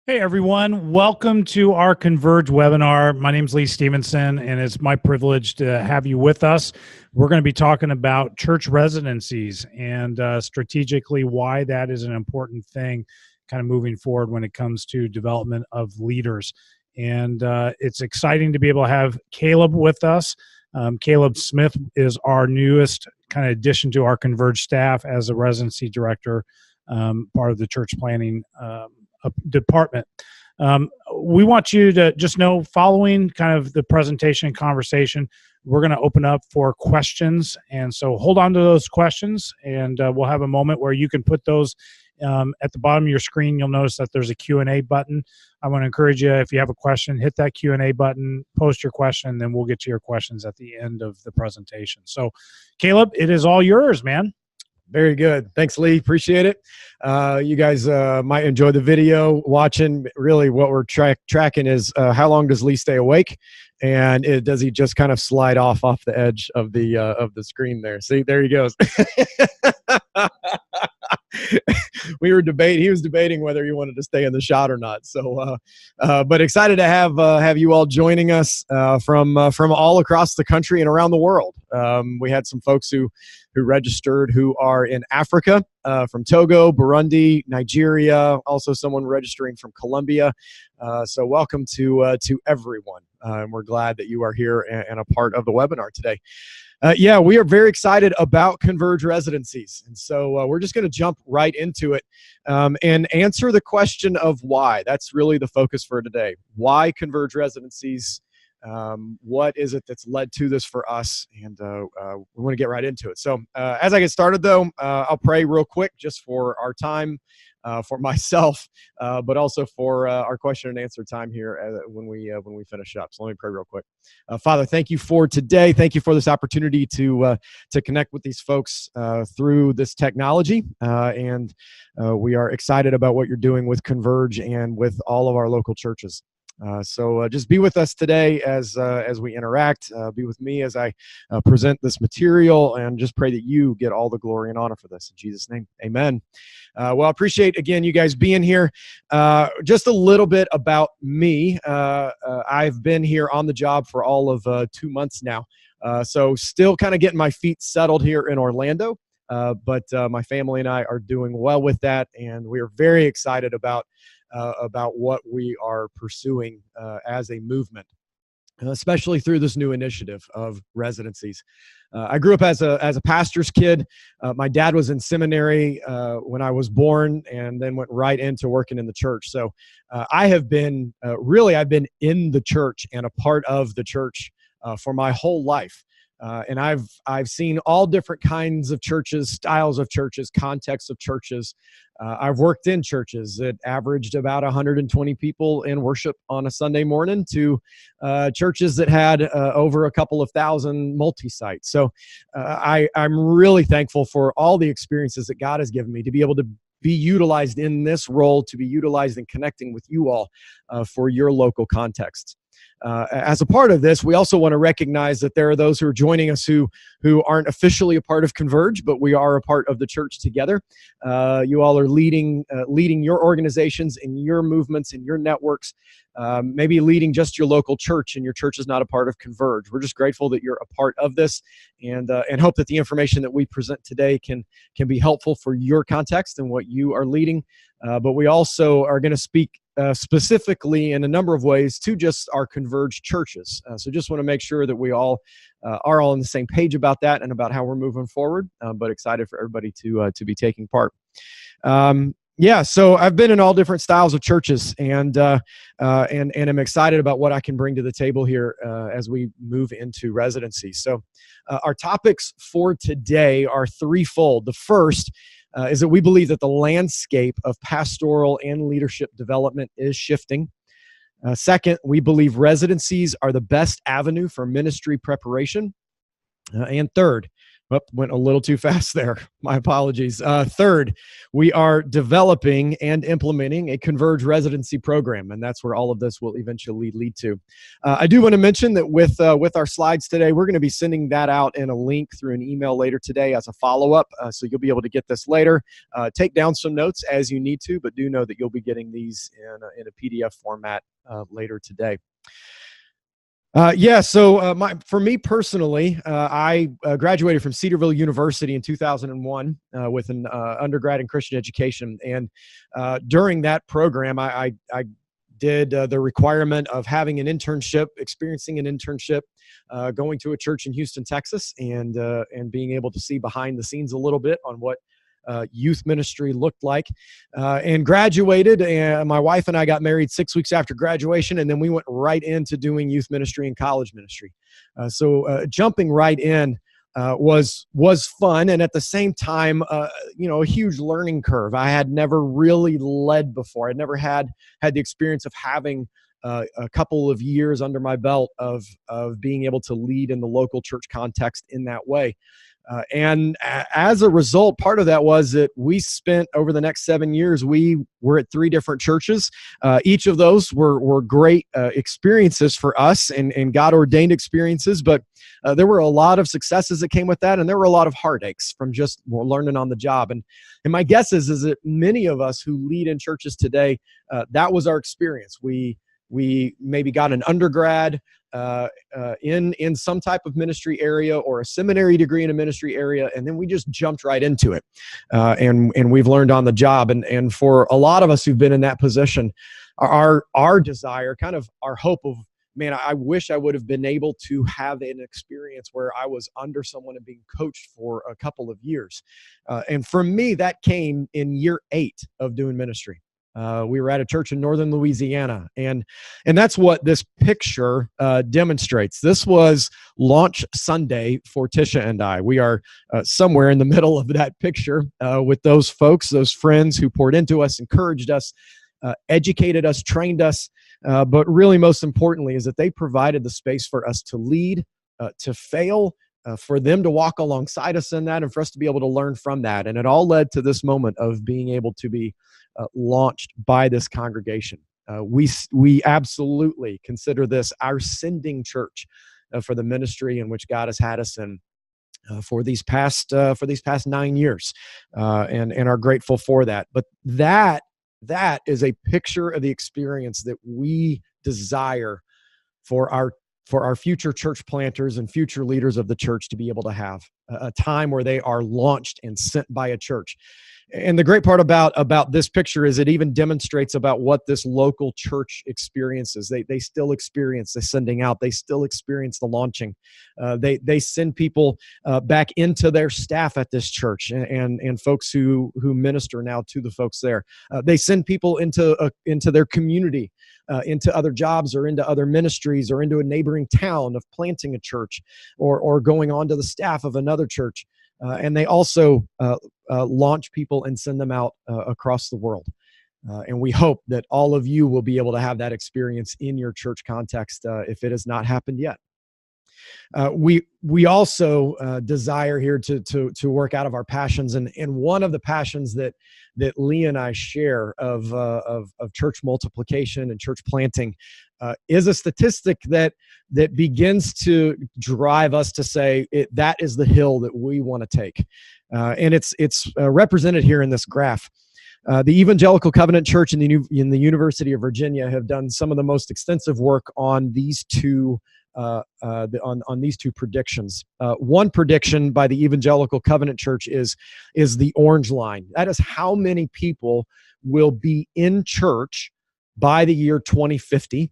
Hey everyone, welcome to our Converge webinar. My name is Lee Stevenson, and it's my privilege to have you with us. We're going to be talking about church residencies and strategically why that is an important thing kind of moving forward when it comes to development of leaders. And it's exciting to be able to have Caleb with us. Caleb Smith is our newest kind of addition to our Converge staff as a residency director, part of the church planning department. We want you to just know, following kind of the presentation and conversation, we're going to open up for questions. And so hold on to those questions, and we'll have a moment where you can put those at the bottom of your screen. You'll notice that there's a Q&A button. I want to encourage you, if you have a question, hit that Q&A button, post your question, and then we'll get to your questions at the end of the presentation. So, Caleb, it is all yours, man. Very good. Thanks, Lee. Appreciate it. You guys might enjoy the video watching. Really, what we're tracking is how long does Lee stay awake, and does he just kind of slide off the edge of the screen there? See, there he goes. He was debating whether he wanted to stay in the shot or not. So, but excited to have you all joining us from all across the country and around the world. We had some folks who registered who are in Africa, from Togo, Burundi, Nigeria, also someone registering from Colombia. So welcome to everyone. And we're glad that you are here and a part of the webinar today. We are very excited about Converge Residencies. And so we're just going to jump right into it and answer the question of why. That's really the focus for today. Why Converge Residencies? What is it that's led to this for us? And we want to get right into it. So as I get started, though, I'll pray real quick just for our time, for myself, but also for our question and answer time here when we finish up. So let me pray real quick. Father, thank you for today. Thank you for this opportunity to connect with these folks through this technology. And we are excited about what you're doing with Converge and with all of our local churches. So just be with us today as we interact. Be with me as I present this material, and just pray that you get all the glory and honor for this. In Jesus' name, amen. Well, I appreciate, again, you guys being here. Just a little bit about me. I've been here on the job for all of 2 months now. So still kind of getting my feet settled here in Orlando. But my family and I are doing well with that, and we are very excited about what we are pursuing as a movement, especially through this new initiative of residencies. I grew up as a pastor's kid. My dad was in seminary when I was born, and then went right into working in the church. So I've been in the church and a part of the church for my whole life. And I've seen all different kinds of churches, styles of churches, contexts of churches. I've worked in churches that averaged about 120 people in worship on a Sunday morning to churches that had over a couple of thousand multi-sites. So I'm really thankful for all the experiences that God has given me to be able to be utilized in this role, to be utilized in connecting with you all for your local contexts. As a part of this, we also want to recognize that there are those who are joining us who aren't officially a part of Converge, but we are a part of the church together. You all are leading your organizations and your movements and your networks, maybe leading just your local church, and your church is not a part of Converge. We're just grateful that you're a part of this, and hope that the information that we present today can be helpful for your context and what you are leading. But we also are going to speak specifically in a number of ways to just our Converged churches. So just want to make sure that we all are all on the same page about that and about how we're moving forward, but excited for everybody to be taking part. So I've been in all different styles of churches, and I'm excited about what I can bring to the table here as we move into residency. So our topics for today are threefold. The first is that we believe that the landscape of pastoral and leadership development is shifting. Second, we believe residencies are the best avenue for ministry preparation. And third, Went a little too fast there. My apologies. Third, we are developing and implementing a Converge Residency program, and that's where all of this will eventually lead to. I do want to mention that with our slides today, we're going to be sending that out in a link through an email later today as a follow-up, so you'll be able to get this later. Take down some notes as you need to, but do know that you'll be getting these in a PDF format later today. For me personally, I graduated from Cedarville University in 2001 with an undergrad in Christian education. And during that program, I did the requirement of having an internship, experiencing an internship, going to a church in Houston, Texas, and being able to see behind the scenes a little bit on what youth ministry looked like, and graduated. And my wife and I got married 6 weeks after graduation, and then we went right into doing youth ministry and college ministry. So jumping right in was fun, and at the same time, a huge learning curve. I had never really led before. I'd never had the experience of having a couple of years under my belt of being able to lead in the local church context in that way. And as a result, part of that was that we spent over the next 7 years, we were at 3 different churches. Each of those were great experiences for us and God-ordained experiences, but there were a lot of successes that came with that, and there were a lot of heartaches from just learning on the job. And my guess is that many of us who lead in churches today, that was our experience. We maybe got an undergrad in some type of ministry area or a seminary degree in a ministry area, and then we just jumped right into it, and we've learned on the job. And for a lot of us who've been in that position, our desire, kind of our hope of, man, I wish I would have been able to have an experience where I was under someone and being coached for a couple of years. And for me, that came in year 8 of doing ministry. We were at a church in northern Louisiana, and that's what this picture demonstrates. This was launch Sunday for Tisha and I. We are somewhere in the middle of that picture with those folks, those friends who poured into us, encouraged us, educated us, trained us, but really most importantly is that they provided the space for us to lead, to fail, for them to walk alongside us in that, and for us to be able to learn from that. And it all led to this moment of being able to be launched by this congregation. We absolutely consider this our sending church for the ministry in which God has had us in for these past 9 years, and are grateful for that. But that is a picture of the experience that we desire for our future church planters and future leaders of the church to be able to have a time where they are launched and sent by a church. And the great part about this picture is it even demonstrates about what this local church experiences. They still experience the sending out. They still experience the launching. They send people back into their staff at this church, and folks who minister now to the folks there. They send people into their community, into other jobs or into other ministries or into a neighboring town of planting a church or going on to the staff of another church. And they also launch people and send them out across the world. And we hope that all of you will be able to have that experience in your church context if it has not happened yet. We also desire here to work out of our passions, and one of the passions that Lee and I share of church multiplication and church planting is a statistic that begins to drive us to say that is the hill that we want to take, and it's represented here in this graph. The Evangelical Covenant Church in the University of Virginia have done some of the most extensive work on these two on these two predictions. One prediction by the Evangelical Covenant Church is the orange line. That is how many people will be in church by the year 2050.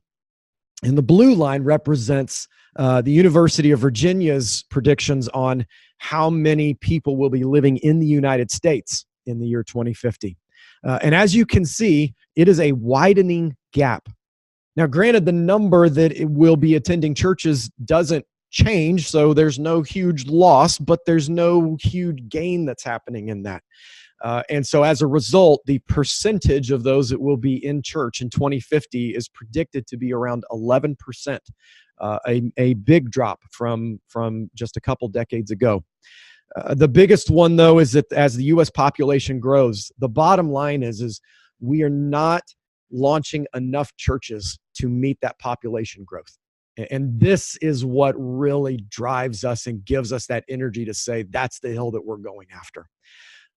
And the blue line represents the University of Virginia's predictions on how many people will be living in the United States in the year 2050. And as you can see, it is a widening gap. Now, granted, the number that it will be attending churches doesn't change, so there's no huge loss, but there's no huge gain that's happening in that. And so as a result, the percentage of those that will be in church in 2050 is predicted to be around 11%, a big drop from just a couple decades ago. The biggest one, though, is that as the U.S. population grows, the bottom line is we are not launching enough churches to meet that population growth. And this is what really drives us and gives us that energy to say that's the hill that we're going after.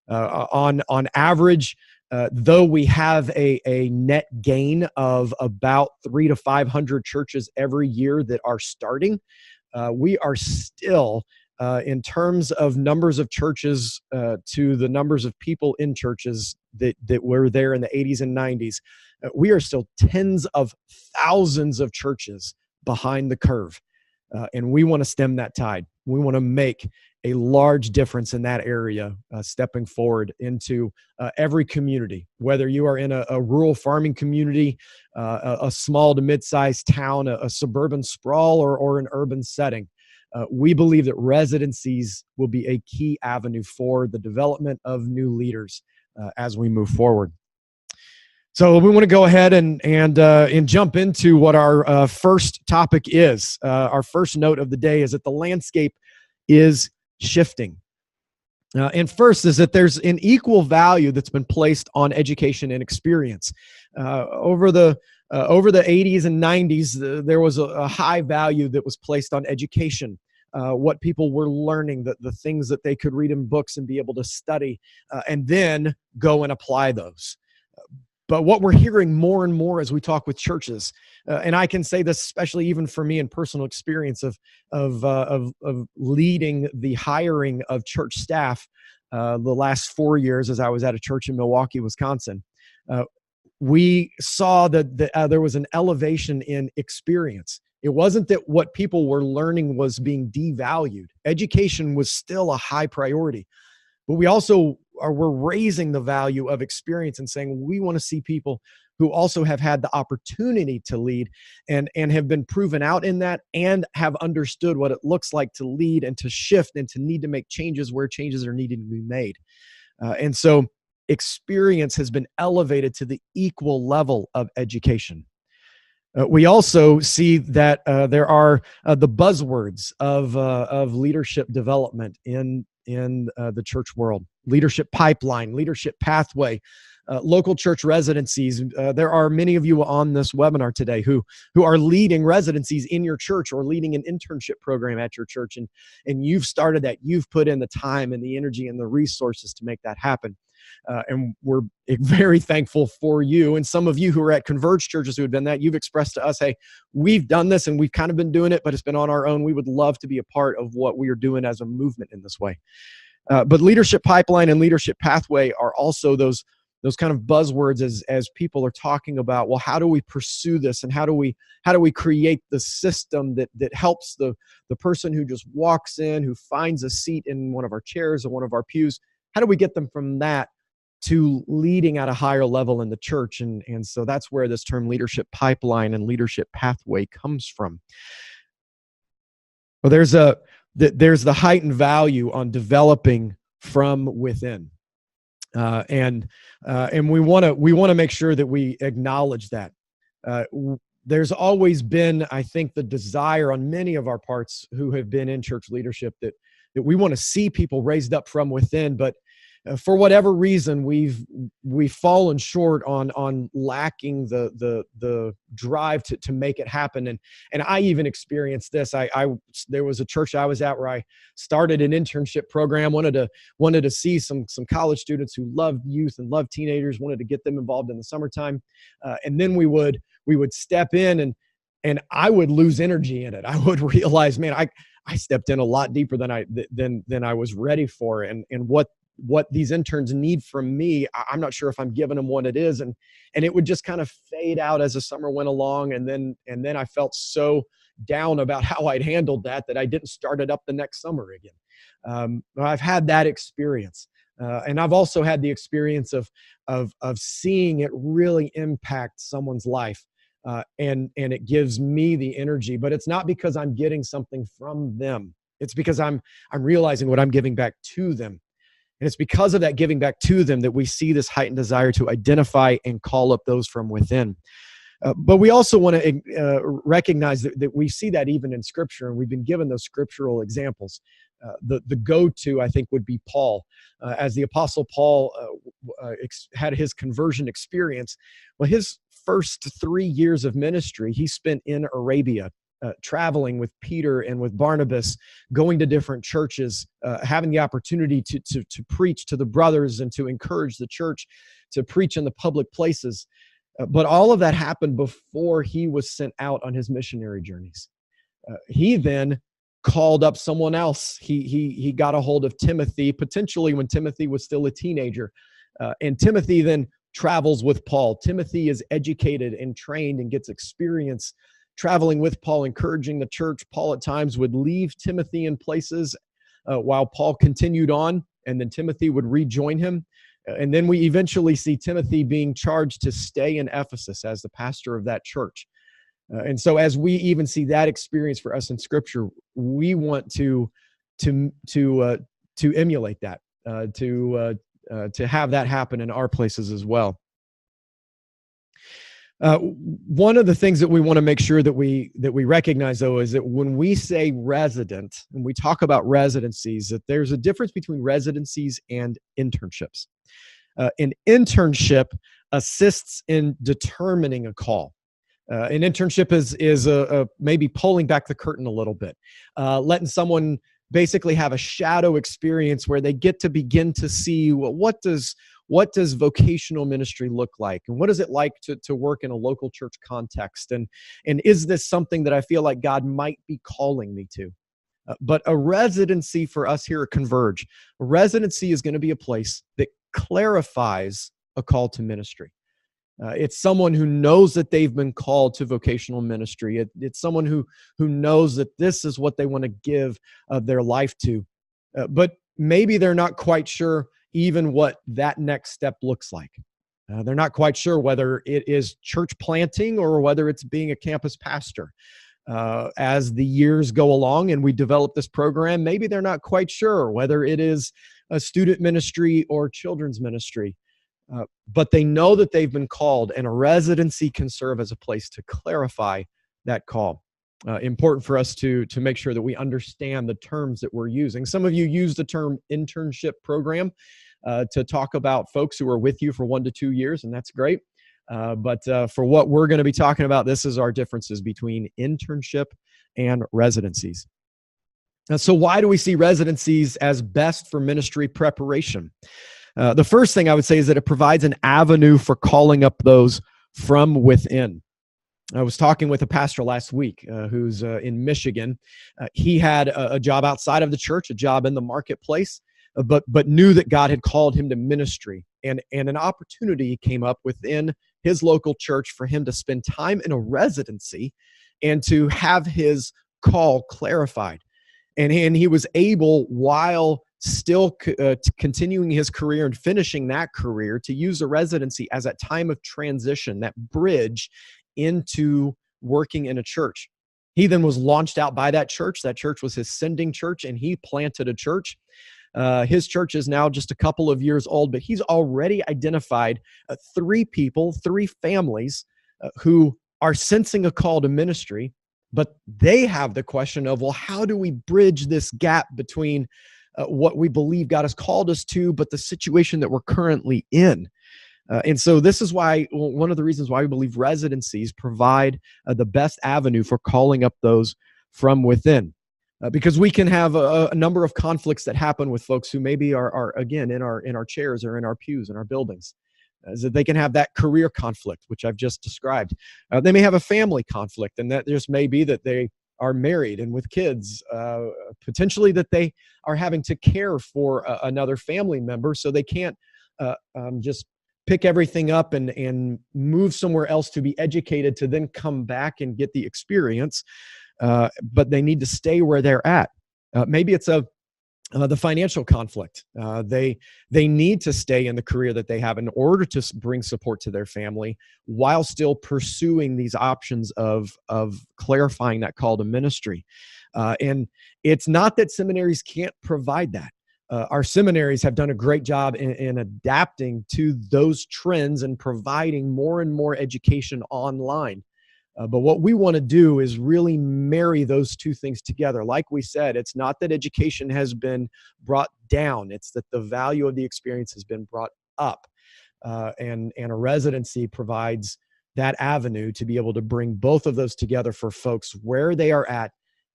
On average, though we have a net gain of about 300 to 500 churches every year that are starting, we are still, in terms of numbers of churches to the numbers of people in churches that were there in the 80s and 90s, we are still tens of thousands of churches behind the curve. And we want to stem that tide. We want to make a large difference in that area, stepping forward into every community, whether you are in a rural farming community, a small to mid-sized town, a suburban sprawl, or an urban setting. We believe that residencies will be a key avenue for the development of new leaders as we move forward. So we want to go ahead and jump into what our first topic is. Our first note of the day is that the landscape is shifting. And first is that there's an equal value that's been placed on education and experience. Over the 80s and 90s, there was a high value that was placed on education. What people were learning, the things that they could read in books and be able to study, and then go and apply those. But what we're hearing more and more as we talk with churches, and I can say this especially even for me in personal experience of leading the hiring of church staff the last 4 years as I was at a church in Milwaukee, Wisconsin, we saw that there was an elevation in experience. It wasn't that what people were learning was being devalued. Education was still a high priority. But we also we're raising the value of experience and saying we want to see people who also have had the opportunity to lead and have been proven out in that and have understood what it looks like to lead and to shift and to need to make changes where changes are needed to be made. And so experience has been elevated to the equal level of education. We also see that there are the buzzwords of leadership development in the church world: leadership pipeline, leadership pathway, local church residencies. There are many of you on this webinar today who are leading residencies in your church or leading an internship program at your church, and you've started that. You've put in the time and the energy and the resources to make that happen. And we're very thankful for you. And some of you who are at Converge churches who have done that, you've expressed to us, hey, we've done this and we've kind of been doing it, but it's been on our own. We would love to be a part of what we are doing as a movement in this way. But leadership pipeline and leadership pathway are also those kind of buzzwords as people are talking about, well, how do we pursue this? And how do we create the system that helps the person who just walks in, who finds a seat in one of our chairs or one of our pews? How do we get them from that to leading at a higher level in the church? And so that's where this term leadership pipeline and leadership pathway comes from. Well, there's the heightened value on developing from within. And we want to make sure that we acknowledge that. There's always been, I think, the desire on many of our parts who have been in church leadership that we want to see people raised up from within, but for whatever reason, we've fallen short on lacking the drive to make it happen. And I even experienced this. There was a church I was at where I started an internship program, wanted to see some college students who loved youth and loved teenagers, wanted to get them involved in the summertime, and then we would step in and I would lose energy in it. I would realize, man, I stepped in a lot deeper than I was ready for, and what these interns need from me, I'm not sure if I'm giving them what it is. And it would just kind of fade out as the summer went along. And then I felt so down about how I'd handled that I didn't start it up the next summer again. I've had that experience. And I've also had the experience of seeing it really impact someone's life. And it gives me the energy, but it's not because I'm getting something from them. It's because I'm realizing what I'm giving back to them. And it's because of that giving back to them that we see this heightened desire to identify and call up those from within. But we also want to recognize that we see that even in Scripture, and we've been given those scriptural examples. The go-to, I think, would be Paul. As the Apostle Paul had his conversion experience, well, his first 3 years of ministry, he spent in Arabia, traveling with Peter and with Barnabas, going to different churches, having the opportunity to preach to the brothers and to encourage the church, to preach in the public places. But all of that happened before he was sent out on his missionary journeys. He then called up someone else. He got a hold of Timothy, potentially when Timothy was still a teenager. And Timothy then travels with Paul. Timothy is educated and trained and gets experience traveling with Paul, encouraging the church. Paul at times would leave Timothy in places while Paul continued on, and then Timothy would rejoin him. And then we eventually see Timothy being charged to stay in Ephesus as the pastor of that church. And so as we even see that experience for us in Scripture, we want to emulate that, to have that happen in our places as well. One of the things that we want to make sure that we recognize, though, is that when we say resident and we talk about residencies, that there's a difference between residencies and internships. An internship assists in determining a call. An internship is maybe pulling back the curtain a little bit, letting someone basically have a shadow experience where they get to begin to see, well, what does vocational ministry look like, and what is it like to work in a local church context, and is this something that I feel like God might be calling me to? But a residency for us here at Converge, a residency is going to be a place that clarifies a call to ministry. It's someone who knows that they've been called to vocational ministry. It's someone who knows that this is what they want to give their life to. But maybe they're not quite sure even what that next step looks like. They're not quite sure whether it is church planting or whether it's being a campus pastor. As the years go along and we develop this program, maybe they're not quite sure whether it is a student ministry or children's ministry. But they know that they've been called, and a residency can serve as a place to clarify that call. Important for us to make sure that we understand the terms that we're using. Some of you use the term internship program to talk about folks who are with you for 1 to 2 years, and that's great. But for what we're going to be talking about, this is our differences between internship and residencies. So why do we see residencies as best for ministry preparation? The first thing I would say is that it provides an avenue for calling up those from within. I was talking with a pastor last week who's in Michigan. He had a job outside of the church, a job in the marketplace, but knew that God had called him to ministry. And an opportunity came up within his local church for him to spend time in a residency and to have his call clarified. And he was able, while still continuing his career and finishing that career, to use a residency as a time of transition, that bridge into working in a church. He then was launched out by that church. That church was his sending church, and he planted a church. His church is now just a couple of years old, but he's already identified 3 people, 3 families who are sensing a call to ministry, but they have the question of, well, how do we bridge this gap between what we believe God has called us to, but the situation that we're currently in? And so this is why, one of the reasons why we believe residencies provide the best avenue for calling up those from within. Because we can have a number of conflicts that happen with folks who maybe are again, in our chairs or in our pews, in our buildings. So they can have that career conflict, which I've just described. They may have a family conflict, and that just may be that they are married and with kids, potentially that they are having to care for another family member, so they can't just pick everything up and move somewhere else to be educated to then come back and get the experience, but they need to stay where they're at. Maybe it's the financial conflict. They need to stay in the career that they have in order to bring support to their family while still pursuing these options of clarifying that call to ministry. And it's not that seminaries can't provide that. Our seminaries have done a great job in adapting to those trends and providing more and more education online. But what we want to do is really marry those two things together. Like we said, it's not that education has been brought down, it's that the value of the experience has been brought up. And a residency provides that avenue to be able to bring both of those together for folks where they are at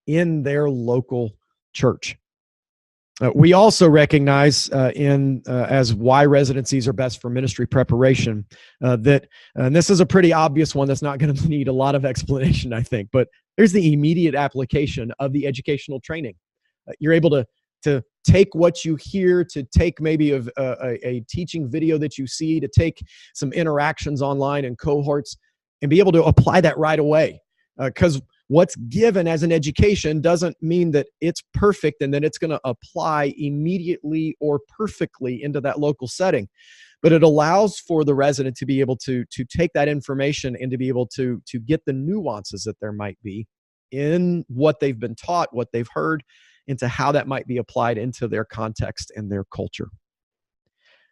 in their local church. We also recognize as why residencies are best for ministry preparation, that, and this is a pretty obvious one that's not going to need a lot of explanation, I think, but there's the immediate application of the educational training. You're able to take what you hear, to take maybe a teaching video that you see, to take some interactions online and cohorts and be able to apply that right away. Because what's given as an education doesn't mean that it's perfect and that it's going to apply immediately or perfectly into that local setting. But it allows for the resident to be able to take that information and to be able to get the nuances that there might be in what they've been taught, what they've heard, into how that might be applied into their context and their culture.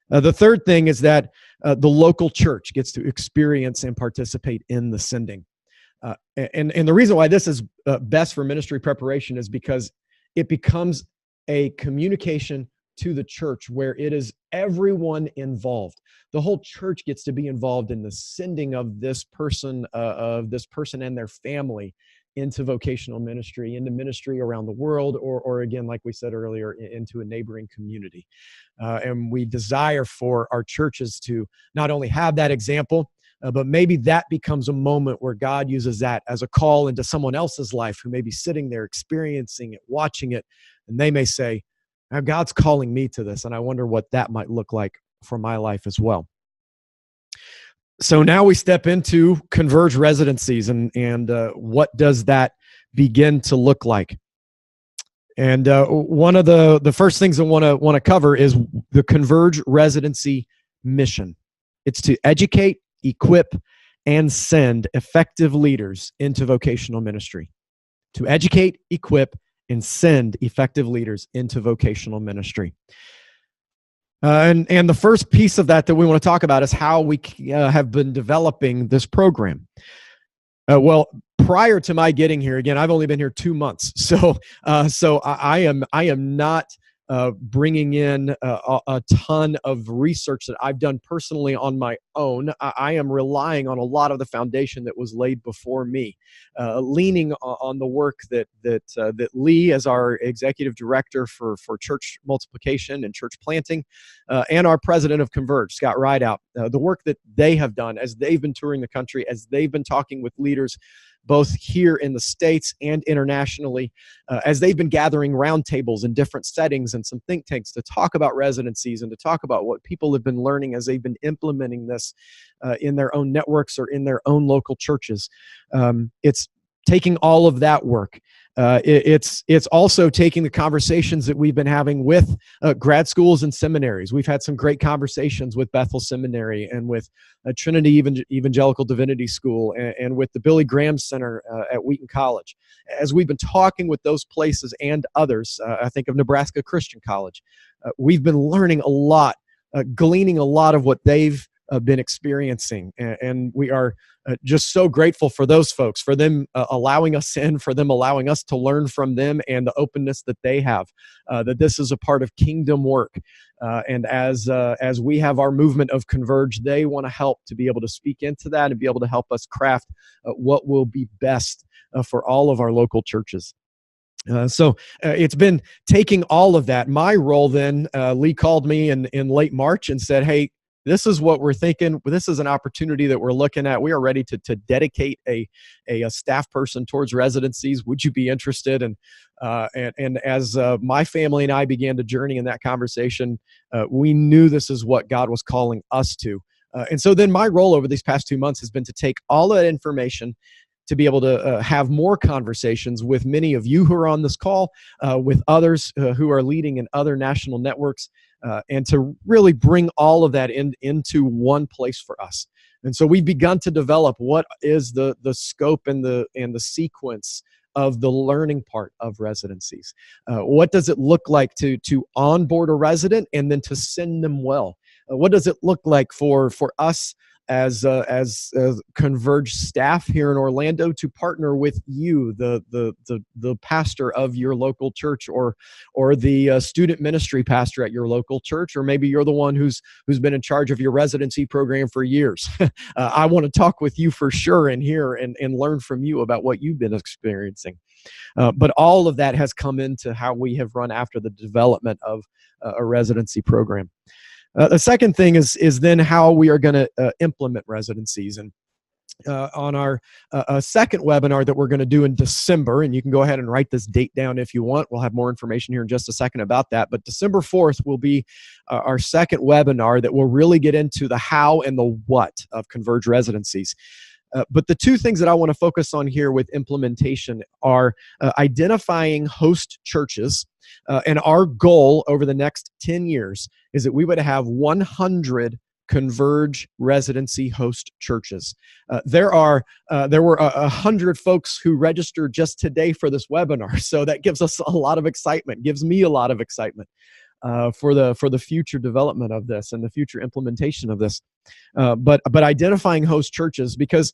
The third thing is that the local church gets to experience and participate in the sending. And the reason why this is best for ministry preparation is because it becomes a communication to the church where it is everyone involved. The whole church gets to be involved in the sending of this person and their family into vocational ministry, into ministry around the world, or again, like we said earlier, into a neighboring community. And we desire for our churches to not only have that example, but maybe that becomes a moment where God uses that as a call into someone else's life who may be sitting there experiencing it, watching it, and they may say, now God's calling me to this, and I wonder what that might look like for my life as well. So now we step into Converge Residencies, and what does that begin to look like? And one of the first things I want to cover is the Converge Residency mission. It's to educate, equip, and send effective leaders into vocational ministry. To educate, equip, and send effective leaders into vocational ministry. And the first piece of that we want to talk about is how we have been developing this program. Well, prior to my getting here, again, I've only been here 2 months, so I am not bringing in a ton of research that I've done personally on my own. I am relying on a lot of the foundation that was laid before me, leaning on the work that Lee, as our executive director for church multiplication and church planting, and our president of Converge, Scott Rideout, the work that they have done as they've been touring the country, as they've been talking with leaders both here in the States and internationally, as they've been gathering roundtables in different settings and some think tanks to talk about residencies and to talk about what people have been learning as they've been implementing this in their own networks or in their own local churches. It's taking all of that work. It's also taking the conversations that we've been having with grad schools and seminaries. We've had some great conversations with Bethel Seminary and with Trinity Evangelical Divinity School and with the Billy Graham Center at Wheaton College. As we've been talking with those places and others, I think of Nebraska Christian College, we've been learning a lot, gleaning a lot of what they've been experiencing, and we are just so grateful for those folks, for them allowing us in, for them allowing us to learn from them, and the openness that they have, that this is a part of kingdom work. And as we have our movement of Converge, they want to help to be able to speak into that and be able to help us craft what will be best for all of our local churches. So it's been taking all of that. My role then, Lee called me in late March and said, hey, this is what we're thinking. This is an opportunity that we're looking at. We are ready to dedicate a staff person towards residencies. Would you be interested? And as my family and I began to journey in that conversation, we knew this is what God was calling us to. And so then my role over these past 2 months has been to take all of that information, to be able to have more conversations with many of you who are on this call, with others who are leading in other national networks, and to really bring all of that into one place for us. And so we've begun to develop what is the scope and the sequence of the learning part of residencies. What does it look like to onboard a resident and then to send them well? What does it look like for us as Converge staff here in Orlando to partner with you, the pastor of your local church, or the student ministry pastor at your local church, or maybe you're the one who's been in charge of your residency program for years. I want to talk with you for sure and hear and learn from you about what you've been experiencing. But all of that has come into how we have run after the development of a residency program. The second thing is then how we are going to implement residencies. And on our second webinar that we're going to do in December, and you can go ahead and write this date down if you want. We'll have more information here in just a second about that. But December 4th will be our second webinar that will really get into the how and the what of Converge Residencies. But the two things that I want to focus on here with implementation are identifying host churches. And our goal over the next 10 years is that we would have 100 Converge Residency host churches. There were 100 folks who registered just today for this webinar. So that gives us a lot of excitement, gives me a lot of excitement for the future development of this and the future implementation of this. But identifying host churches, because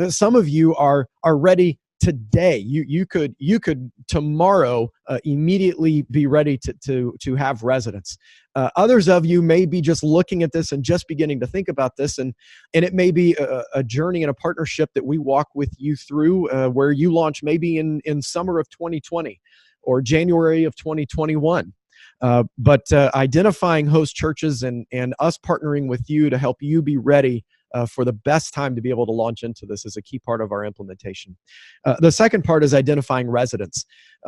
some of you are ready today. You could tomorrow immediately be ready to have residents. Others of you may be just looking at this and just beginning to think about this, and it may be a journey and a partnership that we walk with you through, where you launch maybe in summer of 2020 or January of 2021. But identifying host churches and us partnering with you to help you be ready for the best time to be able to launch into this is a key part of our implementation. The second part is identifying residents.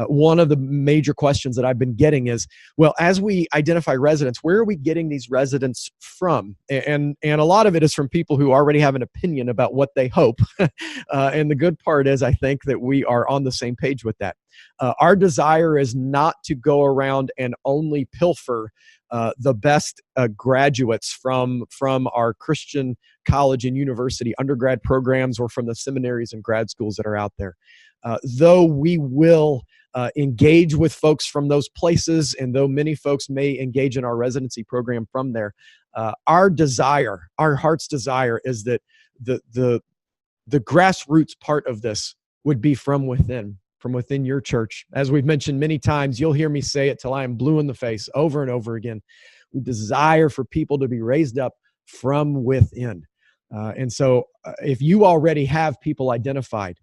One of the major questions that I've been getting is, well, as we identify residents, where are we getting these residents from? And a lot of it is from people who already have an opinion about what they hope. And the good part is, I think that we are on the same page with that. Our desire is not to go around and only pilfer the best graduates from our Christian college and university undergrad programs, or from the seminaries and grad schools that are out there. Though we will engage with folks from those places, and though many folks may engage in our residency program from there, our heart's desire is that the grassroots part of this would be from within your church. As we've mentioned many times, you'll hear me say it till I am blue in the face over and over again. We desire for people to be raised up from within. And so if you already have people identified,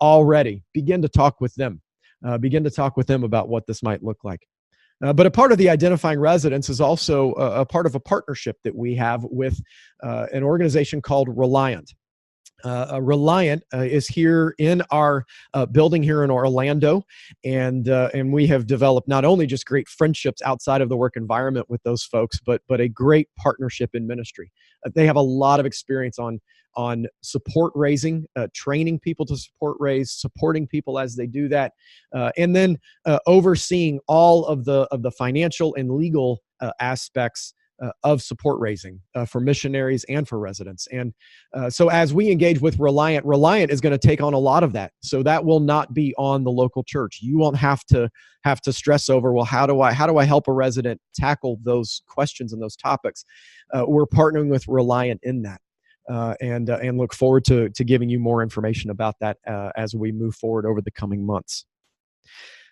already begin to talk with them. Begin to talk with them about what this might look like. But a part of the identifying residents is also a part of a partnership that we have with an organization called Reliant. Reliant is here in our building here in Orlando, and we have developed not only just great friendships outside of the work environment with those folks, but a great partnership in ministry. They have a lot of experience on support raising, training people to support raise, supporting people as they do that, and then overseeing all of the financial and legal aspects of support raising for missionaries and for residents. And so as we engage with Reliant is going to take on a lot of that. So that will not be on the local church. You won't have to stress over, well, how do I help a resident tackle those questions and those topics? We're partnering with Reliant in that. And look forward to giving you more information about that as we move forward over the coming months.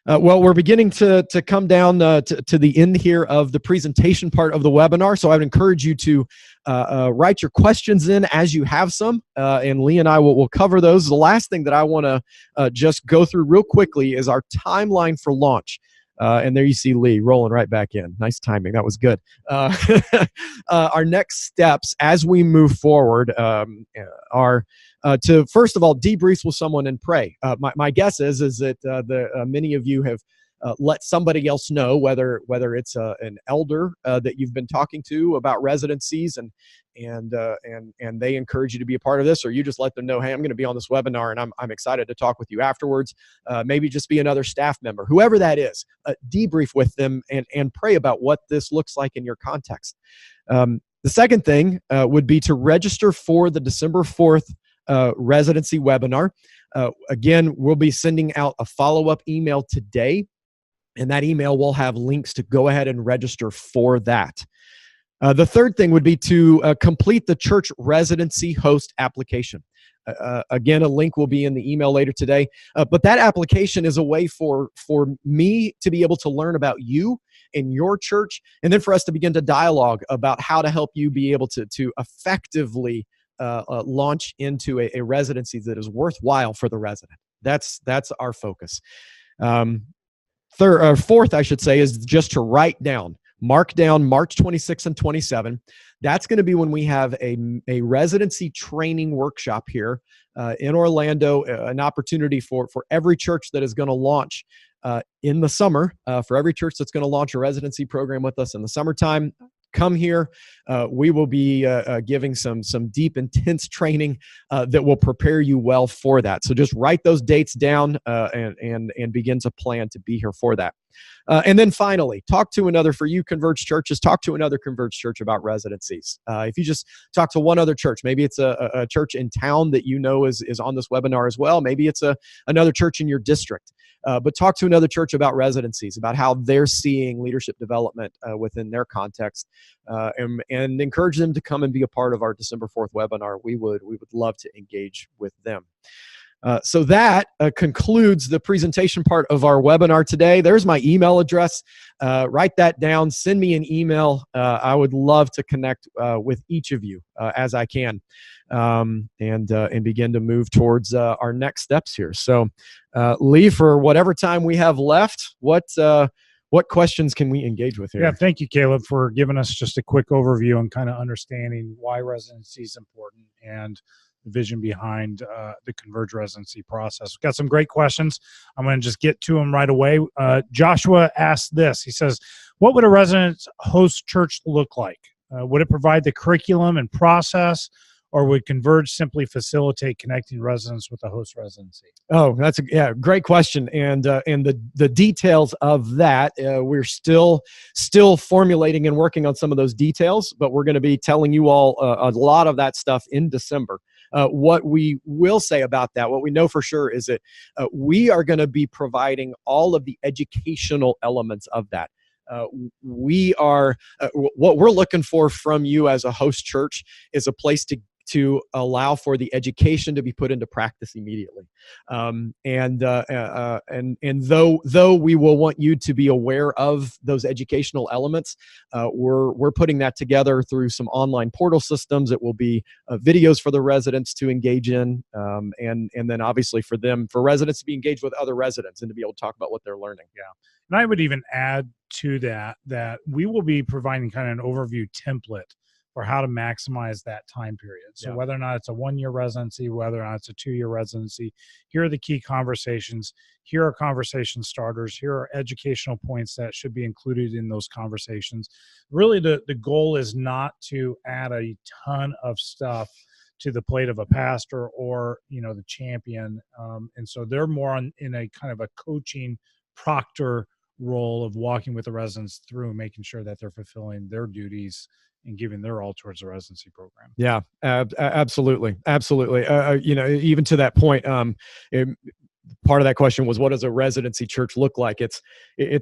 Well, we're beginning to come down to the end here of the presentation part of the webinar. So I would encourage you to write your questions in as you have some, and Lee and I will cover those. The last thing that I want to just go through real quickly is our timeline for launch. And there you see Lee rolling right back in. Nice timing. That was good. Our next steps as we move forward are to, first of all, debrief with someone and pray. My guess is that many of you have let somebody else know, whether it's an elder that you've been talking to about residencies, and they encourage you to be a part of this, or you just let them know, hey, I'm going to be on this webinar and I'm excited to talk with you afterwards. Maybe just be another staff member, whoever that is. Debrief with them and pray about what this looks like in your context. The second thing would be to register for the December 4th residency webinar. Again, we'll be sending out a follow-up email today, and that email will have links to go ahead and register for that. The third thing would be to complete the church residency host application. Again, a link will be in the email later today. But that application is a way for me to be able to learn about you and your church, and then for us to begin to dialogue about how to help you be able to effectively launch into a residency that is worthwhile for the resident. That's our focus. Fourth, I should say, is just to mark down March 26 and 27. That's going to be when we have a residency training workshop here in Orlando, an opportunity for every church that is going to launch in the summer, for every church that's going to launch a residency program with us in the summertime. Come here. We will be giving some deep, intense training that will prepare you well for that. So just write those dates down and begin to plan to be here for that. And then finally, for you Converged churches, talk to another Converged church about residencies. If you just talk to one other church, maybe it's a church in town that you know is on this webinar as well. Maybe it's another church in your district. But talk to another church about residencies, about how they're seeing leadership development within their context, and encourage them to come and be a part of our December 4th webinar. We would love to engage with them. So that concludes the presentation part of our webinar today. There's my email address. Write that down. Send me an email. I would love to connect with each of you as I can, and begin to move towards our next steps here. So, Lee, for whatever time we have left, what questions can we engage with here? Yeah, thank you, Caleb, for giving us just a quick overview and kind of understanding why residency is important and the vision behind the Converge residency process. We've got some great questions. I'm going to just get to them right away. Joshua asked this. He says, what would a residence host church look like? Would it provide the curriculum and process, or would Converge simply facilitate connecting residents with a host residency? Oh, that's a great question. And the details of that, we're still formulating and working on some of those details, but we're going to be telling you all a lot of that stuff in December. What we will say about that, what we know for sure, is that we are going to be providing all of the educational elements of that. What we're looking for from you as a host church is a place to allow for the education to be put into practice immediately. And though we will want you to be aware of those educational elements, we're putting that together through some online portal systems. It will be videos for the residents to engage in, and then obviously for residents to be engaged with other residents and to be able to talk about what they're learning. Yeah. And I would even add to that we will be providing kind of an overview template for how to maximize that time period. So whether or not it's a 1-year residency, whether or not it's a 2-year residency, here are the key conversations. Here are conversation starters. Here are educational points that should be included in those conversations. Really, the goal is not to add a ton of stuff to the plate of a pastor or, the champion. And so they're more in a kind of a coaching proctor role of walking with the residents through, making sure that they're fulfilling their duties and giving their all towards the residency program. Yeah, absolutely. Even to that point, part of that question was, what does a residency church look like? It's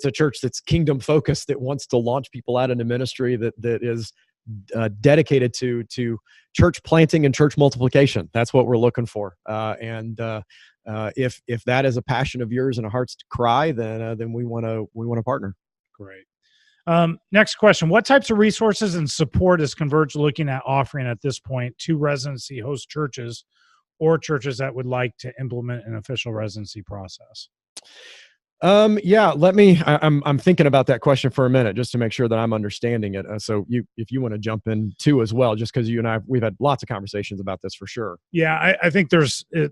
a church that's kingdom focused, that wants to launch people out into ministry, that is dedicated to church planting and church multiplication. That's what we're looking for. If that is a passion of yours and a heart's cry, then we want to partner. Great. Next question. What types of resources and support is Converge looking at offering at this point to residency host churches or churches that would like to implement an official residency process? I'm thinking about that question for a minute, just to make sure that I'm understanding it. So if you want to jump in too as well, just because you and I, we've had lots of conversations about this for sure. Yeah, I think there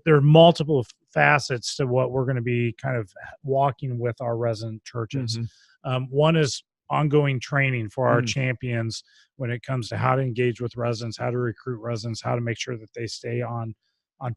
are multiple facets to what we're going to be kind of walking with our resident churches. Mm-hmm. One is ongoing training for our champions when it comes to how to engage with residents, how to recruit residents, how to make sure that they stay on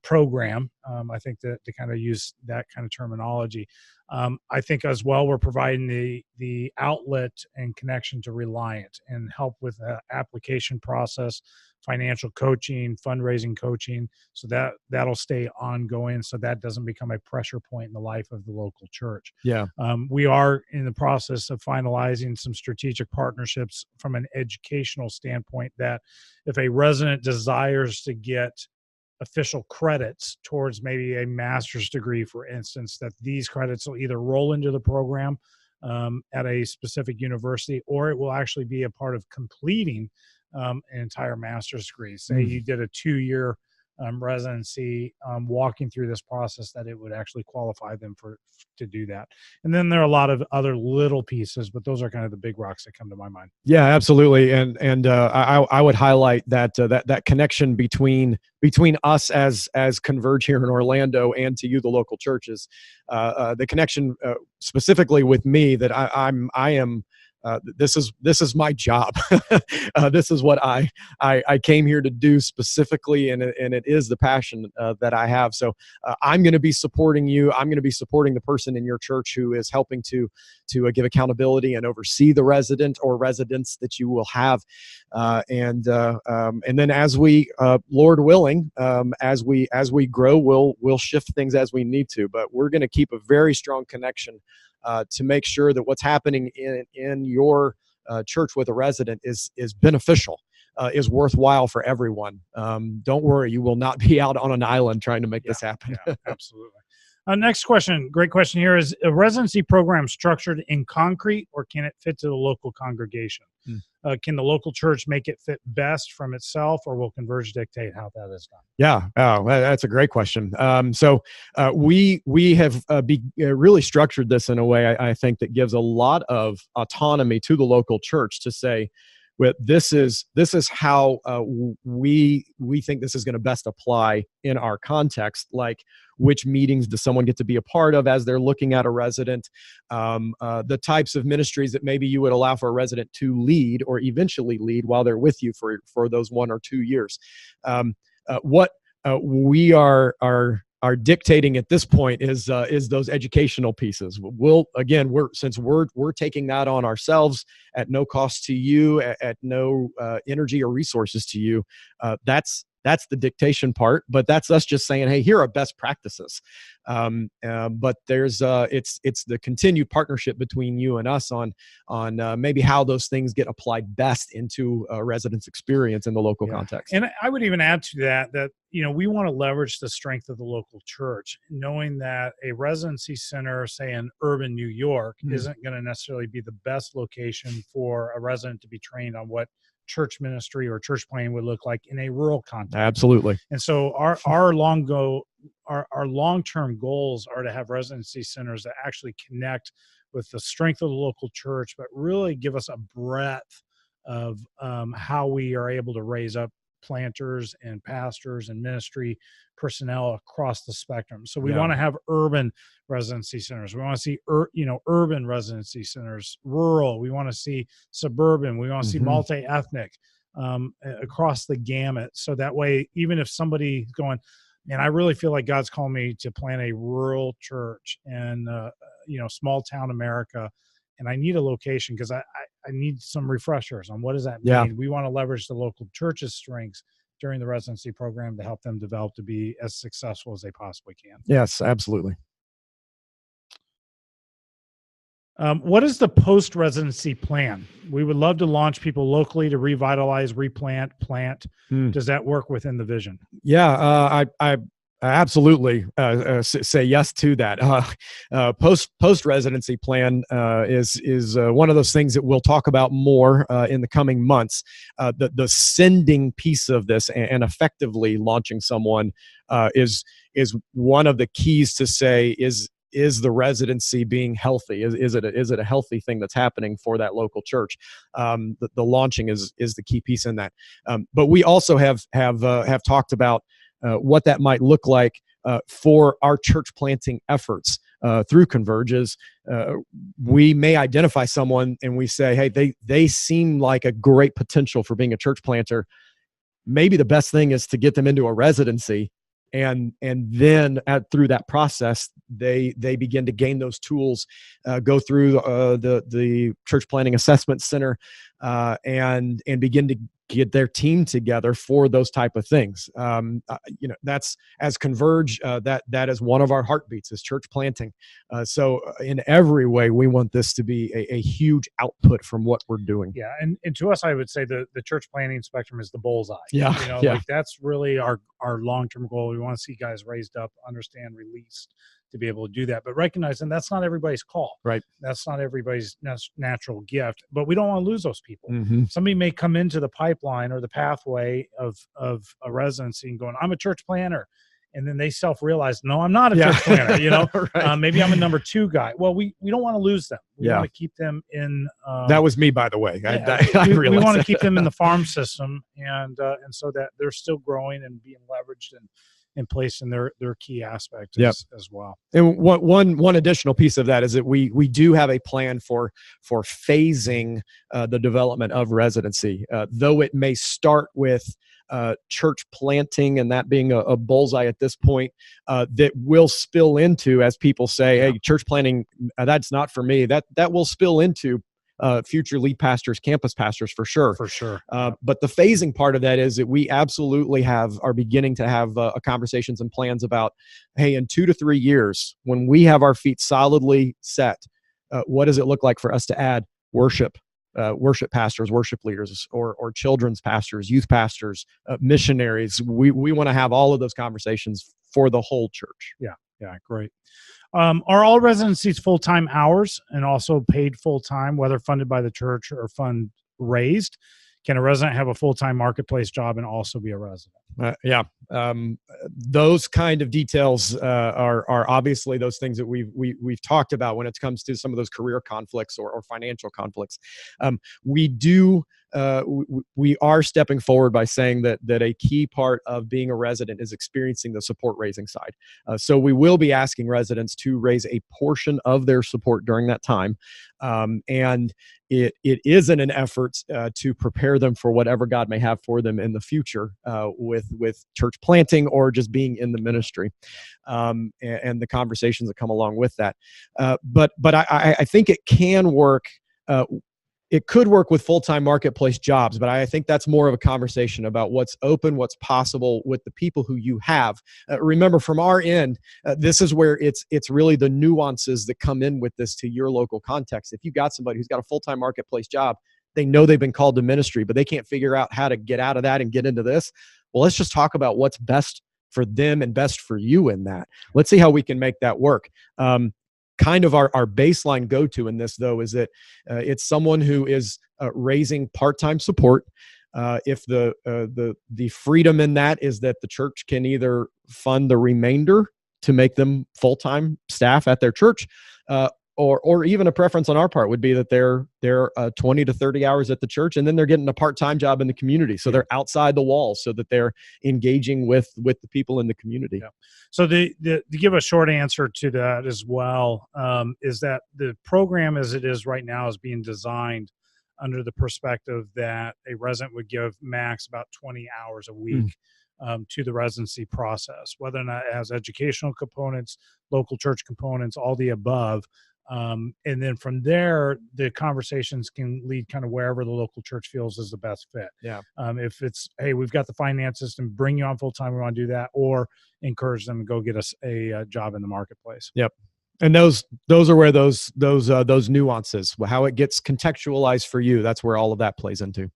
program. I think that to kind of use that kind of terminology. I think as well, we're providing the outlet and connection to Reliant and help with the application process, financial coaching, fundraising coaching, so that'll stay ongoing, so that doesn't become a pressure point in the life of the local church. Yeah. We are in the process of finalizing some strategic partnerships from an educational standpoint, that if a resident desires to get official credits towards maybe a master's degree, for instance, that these credits will either roll into the program at a specific university, or it will actually be a part of completing an entire master's degree. Say you did a 2-year residency, walking through this process, that it would actually qualify them to do that. And then there are a lot of other little pieces, but those are kind of the big rocks that come to my mind. Yeah, absolutely. And I would highlight that connection between us as Converge here in Orlando and to you, the local churches. The connection specifically with me, that I am. This is my job. This is what I came here to do specifically, and it is the passion that I have. So I'm going to be supporting you. I'm going to be supporting the person in your church who is helping to give accountability and oversee the resident or residents that you will have. And then as we, Lord willing, as we grow, we'll shift things as we need to. But we're going to keep a very strong connection to make sure that what's happening in your church with a resident is beneficial, is worthwhile for everyone. Don't worry, you will not be out on an island trying to make this happen. Yeah, absolutely. Next question, great question here. Is a residency program structured in concrete, or can it fit to the local congregation? Can the local church make it fit best from itself, or will Converge dictate how that is done? Yeah, that's a great question. So we have really structured this in a way, I think, that gives a lot of autonomy to the local church to say, well, this is how we think this is going to best apply in our context. Like, which meetings does someone get to be a part of as they're looking at a resident? The types of ministries that maybe you would allow for a resident to lead or eventually lead while they're with you for those 1 or 2 years. What we are dictating at this point is those educational pieces. Since we're taking that on ourselves at no cost to you, at no energy or resources to you. That's the dictation part, but that's us just saying, hey, here are best practices. But there's it's the continued partnership between you and us on maybe how those things get applied best into a resident's experience in the local context. And I would even add to that we want to leverage the strength of the local church, knowing that a residency center, say in urban New York, isn't going to necessarily be the best location for a resident to be trained on what church ministry or church planning would look like in a rural context. Absolutely. And so our long-term goals are to have residency centers that actually connect with the strength of the local church, but really give us a breadth of how we are able to raise up planters and pastors and ministry personnel across the spectrum. So we want to have urban residency centers. We want to see urban residency centers, rural. We want to see suburban. We want to see multi-ethnic across the gamut. So that way, even if somebody's going, man, I really feel like God's calling me to plant a rural church in small town America, and I need a location because I need some refreshers on what does that mean. Yeah. We want to leverage the local church's strengths during the residency program to help them develop to be as successful as they possibly can. Yes, absolutely. What is the post-residency plan? We would love to launch people locally to revitalize, replant, plant. Does that work within the vision? Yeah, I absolutely say yes to that. Post residency plan is one of those things that we'll talk about more in the coming months. The sending piece of this and effectively launching someone is one of the keys to say is the residency being healthy? Is it a healthy thing that's happening for that local church? The launching is the key piece in that. But we also have talked about what that might look like for our church planting efforts through Converges. We may identify someone and we say, hey, they seem like a great potential for being a church planter. Maybe the best thing is to get them into a residency and then through that process, they begin to gain those tools, go through the church planting assessment center, and begin to get their team together for those type of things. That's as Converge, that is one of our heartbeats, is church planting. So in every way, we want this to be a huge output from what we're doing. Yeah, and to us, I would say the church planting spectrum is the bullseye. Yeah, like that's really our long-term goal. We want to see guys raised up, understand, released, to be able to do that, but recognizing that's not everybody's call. Right. That's not everybody's natural gift, but we don't want to lose those people. Mm-hmm. Somebody may come into the pipeline or the pathway of a residency and going, I'm a church planner. And then they self-realize, no, I'm not a church planner, Right. Maybe I'm a number 2 guy. Well, we don't want to lose them. We want to keep them in. That was me, by the way. We want to keep them in the farm system, and so that they're still growing and being leveraged and placed in their key aspects as well. And one additional piece of that is that we do have a plan for phasing the development of residency, though it may start with church planting and that being a bullseye at this point, that will spill into, as people say, hey, church planting, that's not for me. That will spill into future lead pastors, campus pastors, for sure. But the phasing part of that is that we absolutely are beginning to have conversations and plans about, hey, in 2 to 3 years, when we have our feet solidly set, what does it look like for us to add worship pastors, worship leaders, or children's pastors, youth pastors, missionaries? We want to have all of those conversations for the whole church. Yeah, great. Are all residencies full-time hours and also paid full-time, whether funded by the church or fund raised? Can a resident have a full-time marketplace job and also be a resident? Those kind of details are obviously those things that we've talked about when it comes to some of those career conflicts or financial conflicts. We are stepping forward by saying that a key part of being a resident is experiencing the support raising side. So we will be asking residents to raise a portion of their support during that time. And it is in an effort to prepare them for whatever God may have for them in the future, with church planting or just being in the ministry, and the conversations that come along with that. But I think it can work. It could work with full-time marketplace jobs, but I think that's more of a conversation about what's open, what's possible with the people who you have. Remember, from our end, this is where it's really the nuances that come in with this to your local context. If you got somebody who's got a full-time marketplace job, they know they've been called to ministry, but they can't figure out how to get out of that and get into this. Well, let's just talk about what's best for them and best for you in that. Let's see how we can make that work. Kind of our baseline go-to in this, though, is that it's someone who is raising part-time support. If the freedom in that is that the church can either fund the remainder to make them full-time staff at their church, or even a preference on our part would be that they're 20 to 30 hours at the church, and then they're getting a part-time job in the community. So they're outside the walls so that they're engaging with the people in the community. Yeah. So to give a short answer to that as well, is that the program as it is right now is being designed under the perspective that a resident would give max about 20 hours a week to the residency process, whether or not it has educational components, local church components, all the above. And then from there, the conversations can lead kind of wherever the local church feels is the best fit. Yeah. If it's, hey, we've got the finances to bring you on full time, we want to do that, or encourage them to go get us a job in the marketplace. Yep. And those are where those nuances, how it gets contextualized for you, that's where all of that plays into.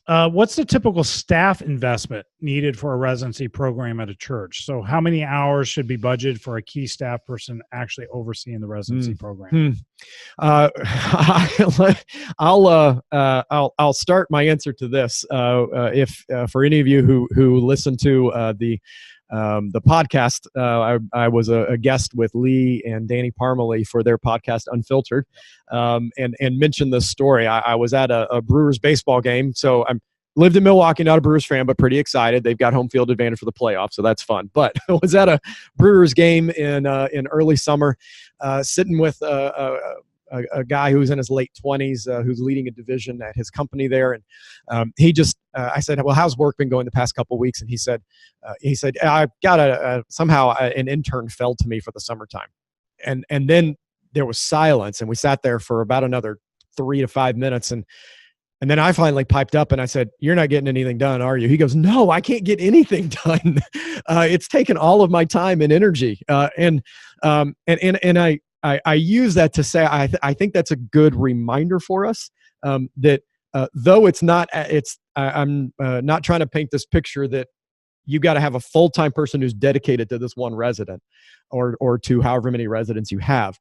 What's the typical staff investment needed for a residency program at a church? So how many hours should be budgeted for a key staff person actually overseeing the residency program? I'll start my answer to this. If for any of you who listen to the podcast, I was a guest with Lee and Danny Parmalee for their podcast Unfiltered, and mentioned this story. I was at a Brewers baseball game, so I'm lived in Milwaukee, not a Brewers fan, but pretty excited. They've got home field advantage for the playoffs, so that's fun. But I was at a Brewers game in early summer, sitting with a guy who's in his late 20s who's leading a division at his company there, and I said, well, how's work been going the past couple of weeks? And he said I got somehow an intern fell to me for the summertime, and then there was silence, and we sat there for about another 3 to 5 minutes, and then I finally piped up and I said, "You're not getting anything done, are you?" He goes, "No, I can't get anything done. It's taken all of my time and energy." And I use that to say I think that's a good reminder for us that though I'm not trying to paint this picture that you got to have a full-time person who's dedicated to this one resident or to however many residents you have.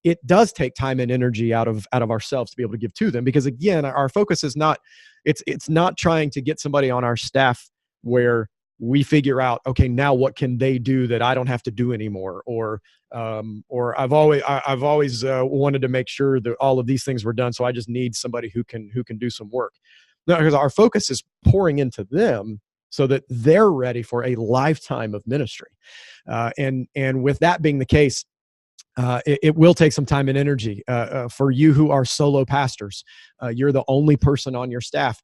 It does take time and energy out of ourselves to be able to give to them, because again, our focus is not, it's not trying to get somebody on our staff where we figure out, okay, now what can they do that I don't have to do anymore, or I've always wanted to make sure that all of these things were done, so I just need somebody who can do some work. No, because our focus is pouring into them so that they're ready for a lifetime of ministry, and with that being the case, it will take some time and energy for you who are solo pastors. You're the only person on your staff.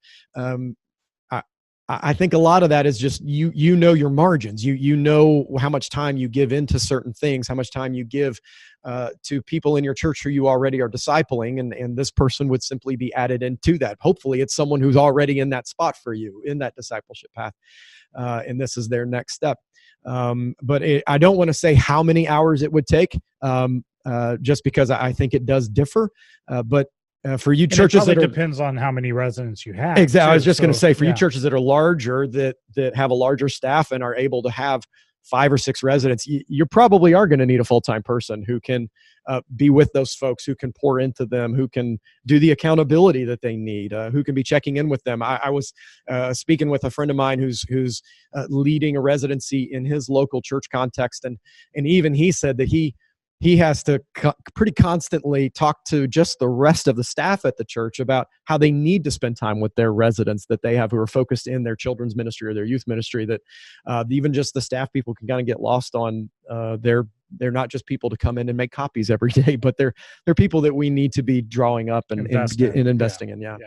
I think a lot of that is just you know your margins. You know how much time you give into certain things, how much time you give to people in your church who you already are discipling, and this person would simply be added into that. Hopefully, it's someone who's already in that spot for you in that discipleship path, and this is their next step. But I don't want to say how many hours it would take, just because I think it does differ. But for you churches, it depends on how many residents you have. Exactly. I was just going to say, for you churches that are larger, that have a larger staff and are able to have 5 or 6 residents, you probably are going to need a full-time person who can be with those folks, who can pour into them, who can do the accountability that they need, who can be checking in with them. I was speaking with a friend of mine who's leading a residency in his local church context, and even he said that he has to pretty constantly talk to just the rest of the staff at the church about how they need to spend time with their residents that they have who are focused in their children's ministry or their youth ministry, that even just the staff people can kind of get lost on. They're not just people to come in and make copies every day, but they're people that we need to be drawing up and investing in. Yeah.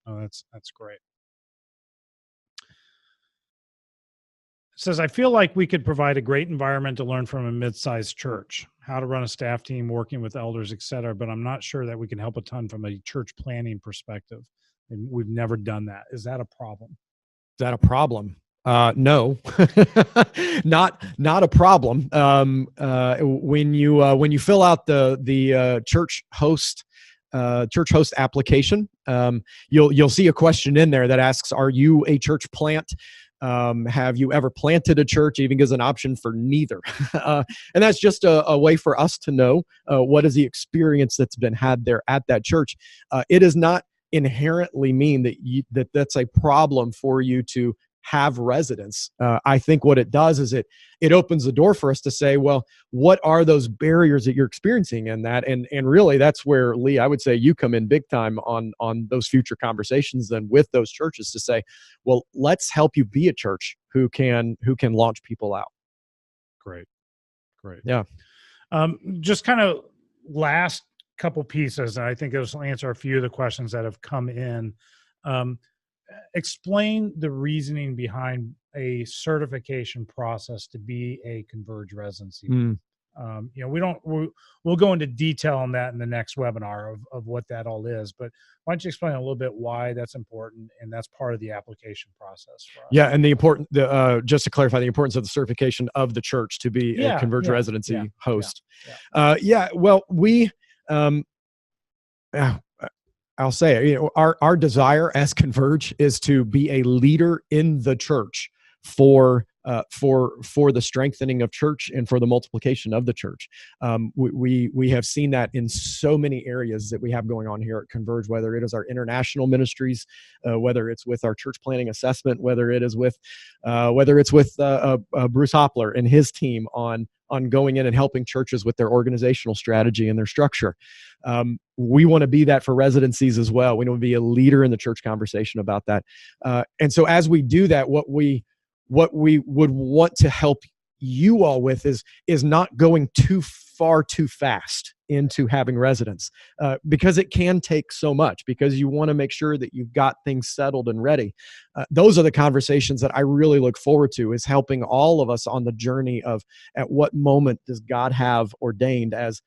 Oh, that's great. Says, I feel like we could provide a great environment to learn from a mid-sized church, how to run a staff team, working with elders, et cetera, but I'm not sure that we can help a ton from a church planning perspective. And we've never done that. Is that a problem? Is that a problem? No, not a problem. When you fill out the church host application, you'll see a question in there that asks, "Are you a church plant? Have you ever planted a church?" Even gives an option for neither. And that's just a way for us to know what is the experience that's been had there at that church. It does not inherently mean that that's a problem for you to have residents. I think what it does is it opens the door for us to say, well, what are those barriers that you're experiencing in that? And really, that's where, Lee, I would say you come in big time on those future conversations then with those churches to say, well, let's help you be a church who can launch people out. Great. Yeah. Just kind of last couple pieces, and I think this will answer a few of the questions that have come in. Explain the reasoning behind a certification process to be a Converge residency. We'll go into detail on that in the next webinar of what that all is, but why don't you explain a little bit why that's important, and that's part of the application process for us. Yeah, and just to clarify, the importance of the certification of the church to be a Converge residency host. Well, we I'll say, our desire as Converge is to be a leader in the church for the strengthening of church and for the multiplication of the church. We have seen that in so many areas that we have going on here at Converge, whether it is our international ministries, whether it's with our church planning assessment, whether it's with Bruce Hoppler and his team on going in and helping churches with their organizational strategy and their structure. We want to be that for residencies as well. We want to be a leader in the church conversation about that. And so as we do that, what we would want to help you all with is not going too far too fast into having residents, because it can take so much, because you want to make sure that you've got things settled and ready. Those are the conversations that I really look forward to, is helping all of us on the journey of, at what moment does God have ordained as,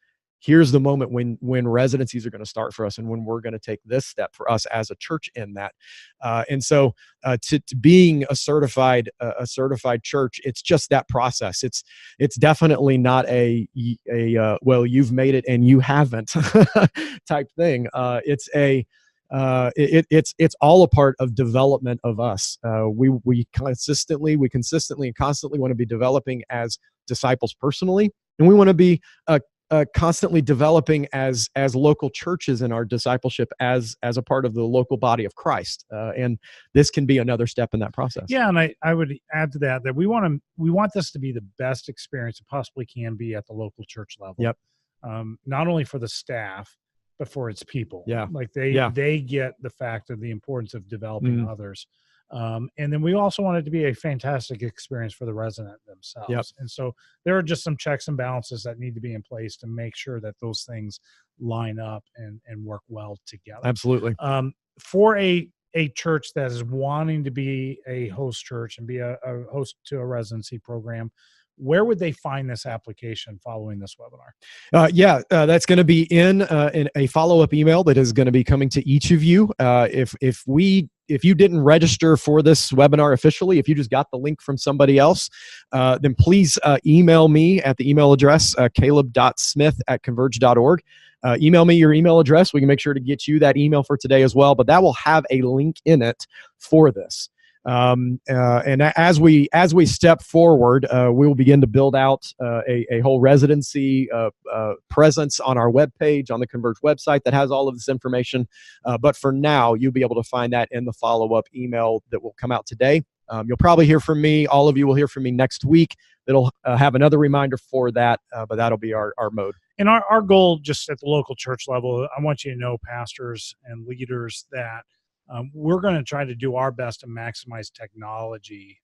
here's the moment when residencies are going to start for us, and when we're going to take this step for us as a church in that. And so to being a certified church, it's just that process. It's definitely not a well, you've made it and you haven't type thing. It's all a part of development of us. We consistently and constantly want to be developing as disciples personally, and we want to be constantly developing as local churches in our discipleship as a part of the local body of Christ. And this can be another step in that process. Yeah, and I would add to that we want this to be the best experience it possibly can be at the local church level. Yep. Not only for the staff, but for its people. Yeah. Like they get the fact of the importance of developing others. And then we also want it to be a fantastic experience for the resident themselves. Yep. And so there are just some checks and balances that need to be in place to make sure that those things line up and work well together. Absolutely. For a church that is wanting to be a host church and be a host to a residency program, where would they find this application following this webinar? That's going to be in a follow-up email that is going to be coming to each of you. If you didn't register for this webinar officially, if you just got the link from somebody else, then please email me at the email address caleb.smith@converge.org. Email me your email address. We can make sure to get you that email for today as well, but that will have a link in it for this. And as we step forward, we will begin to build out a whole residency presence on our webpage, on the Converge website, that has all of this information. But for now, you'll be able to find that in the follow-up email that will come out today. You'll probably hear from me. All of you will hear from me next week. That'll have another reminder for that, but that'll be our mode. And our goal, just at the local church level, I want you to know, pastors and leaders, that we're going to try to do our best to maximize technology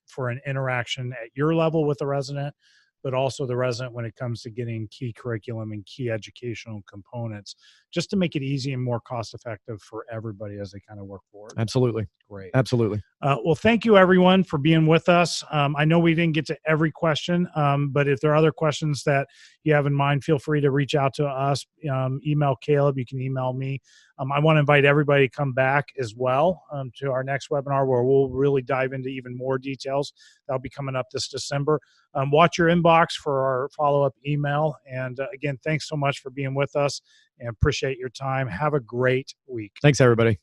for an interaction at your level with the resident, but also the resident when it comes to getting key curriculum and key educational components, just to make it easy and more cost effective for everybody as they kind of work forward. Absolutely. Great. Absolutely. Well, thank you everyone for being with us. I know we didn't get to every question, but if there are other questions that you have in mind, feel free to reach out to us. Email Caleb. You can email me. I want to invite everybody to come back as well to our next webinar, where we'll really dive into even more details. That'll be coming up this December. Watch your inbox for our follow-up email. And again, thanks so much for being with us, and appreciate your time. Have a great week. Thanks, everybody.